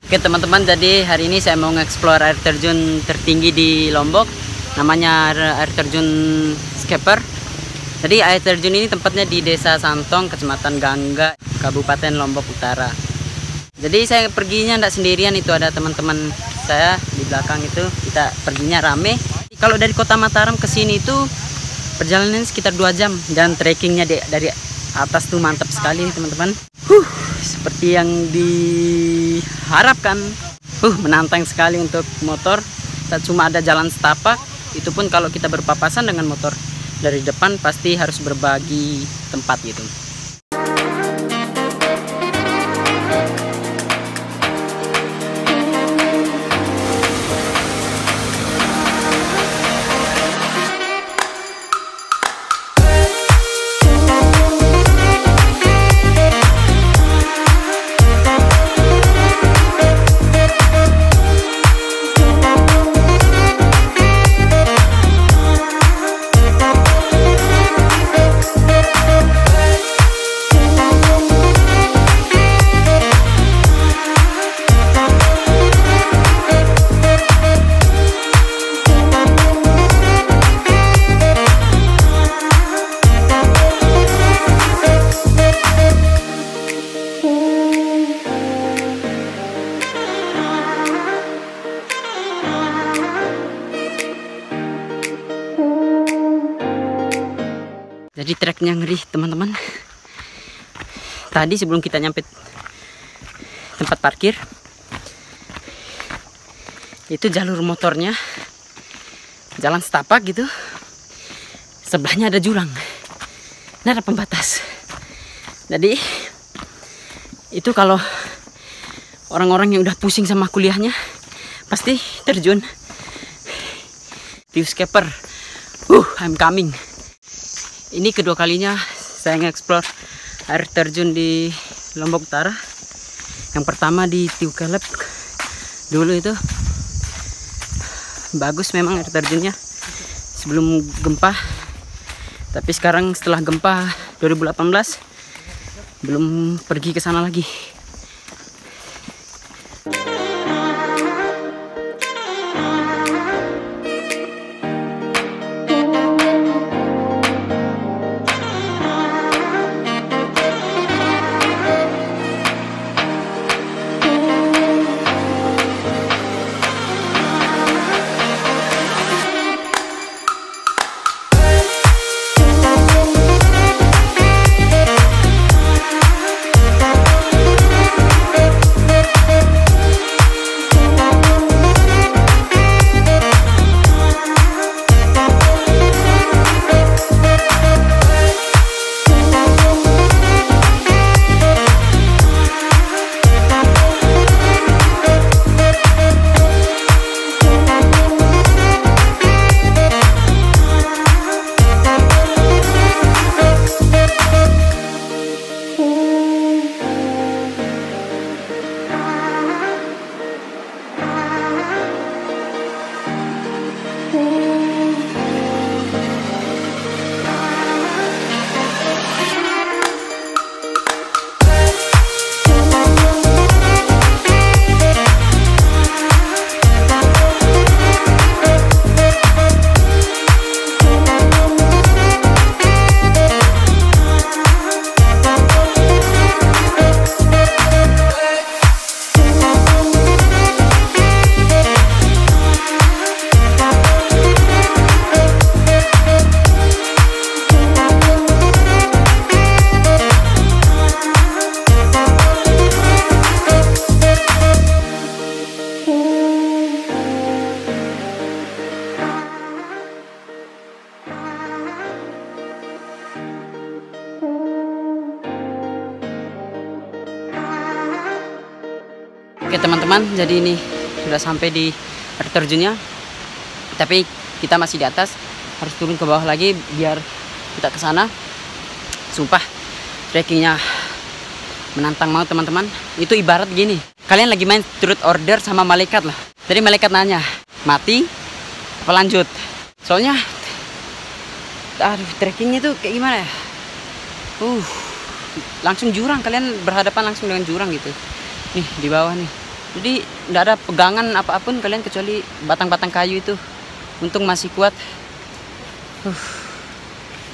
Oke teman-teman, jadi hari ini saya mau nge-explore air terjun tertinggi di Lombok. Namanya air terjun Skeper. Jadi air terjun ini tempatnya di Desa Santong, Kecamatan Gangga, Kabupaten Lombok Utara. Jadi saya perginya tidak sendirian, itu ada teman-teman saya di belakang itu. Kita perginya rame. Kalau dari Kota Mataram ke sini itu perjalanan sekitar 2 jam, dan trekkingnya dari atas tuh mantap sekali teman-teman. Seperti yang diharapkan, menantang sekali untuk motor. Tak cuma ada jalan setapak, itu pun kalau kita berpapasan dengan motor dari depan pasti harus berbagi tempat gitu. Jadi treknya ngeri teman-teman. Tadi sebelum kita nyampe tempat parkir, itu jalur motornya jalan setapak gitu. Sebelahnya ada jurang, nah ada pembatas. Jadi itu kalau orang-orang yang udah pusing sama kuliahnya pasti terjun. View Skeper, I'm coming. Ini kedua kalinya saya nge-explore air terjun di Lombok Utara. Yang pertama di Tiukelep dulu, itu bagus memang air terjunnya sebelum gempa. Tapi sekarang setelah gempa 2018 belum pergi ke sana lagi. Oke teman-teman, jadi ini sudah sampai di air terjunnya. Tapi kita masih di atas, harus turun ke bawah lagi biar kita ke sana. Sumpah, trekkingnya menantang mau teman-teman. Itu ibarat gini, kalian lagi main truth order sama malaikat lah. Jadi malaikat nanya, mati apa lanjut? Soalnya trekkingnya tuh kayak gimana ya? Langsung jurang, kalian berhadapan langsung dengan jurang gitu. Nih di bawah nih, Jadi tidak ada pegangan apapun kalian kecuali batang-batang kayu itu. Untung masih kuat.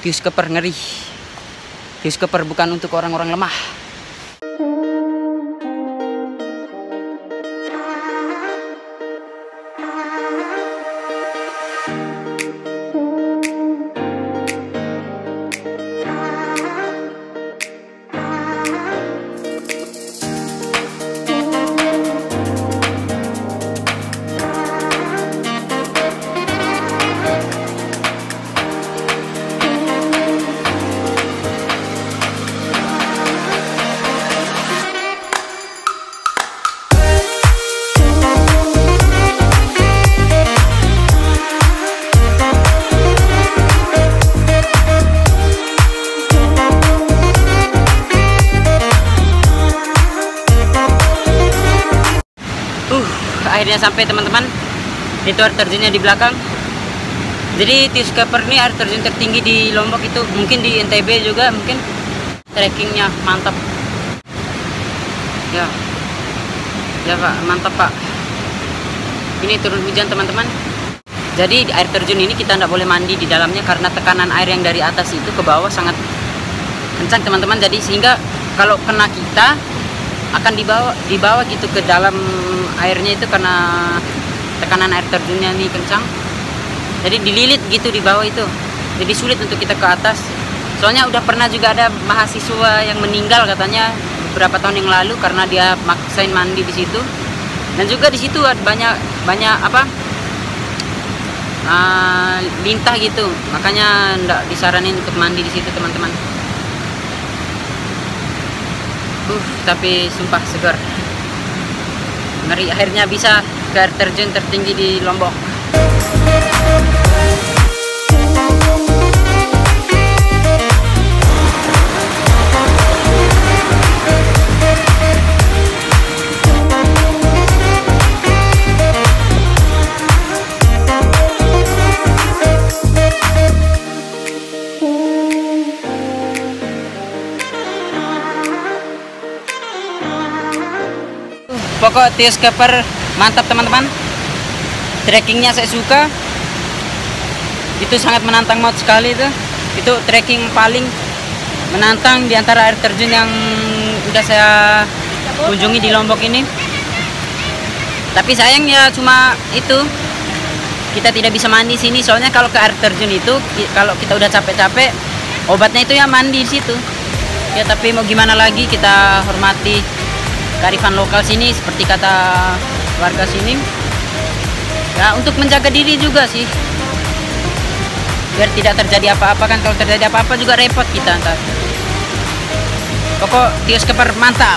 Tius keper ngeri. Tius keper bukan untuk orang-orang lemah. Akhirnya sampai teman-teman. Itu air terjunnya di belakang. Jadi Tius Keper ini air terjun tertinggi di Lombok itu, mungkin di NTB juga, mungkin trekkingnya mantap. Ya Pak, mantap Pak. Ini turun hujan teman-teman. Jadi air terjun ini kita tidak boleh mandi di dalamnya karena tekanan air yang dari atas itu ke bawah sangat kencang teman-teman. Jadi sehingga kalau kena kita akan dibawa gitu ke dalam airnya itu karena tekanan air terjunnya ini kencang. Jadi dililit gitu di bawah itu. Jadi sulit untuk kita ke atas. Soalnya udah pernah juga ada mahasiswa yang meninggal katanya beberapa tahun yang lalu karena dia maksain mandi di situ. Dan juga di situ ada banyak lintah gitu. Makanya enggak disaranin untuk mandi di situ teman-teman. Tapi sumpah segar. Ngeri, akhirnya bisa ke air terjun tertinggi di Lombok. Pokok Tius Keper mantap teman-teman. Trekkingnya saya suka. Itu sangat menantang maut sekali itu. Itu trekking paling menantang di antara air terjun yang udah saya kunjungi di Lombok ini. Tapi sayangnya cuma itu, kita tidak bisa mandi sini. Soalnya kalau ke air terjun itu, kalau kita udah capek-capek, obatnya itu ya mandi di situ. Ya tapi mau gimana lagi, kita hormati kearifan lokal sini seperti kata warga sini. Ya untuk menjaga diri juga sih, biar tidak terjadi apa-apa kan. Kalau terjadi apa-apa juga repot kita ntar. Pokok Tius Keper mantap.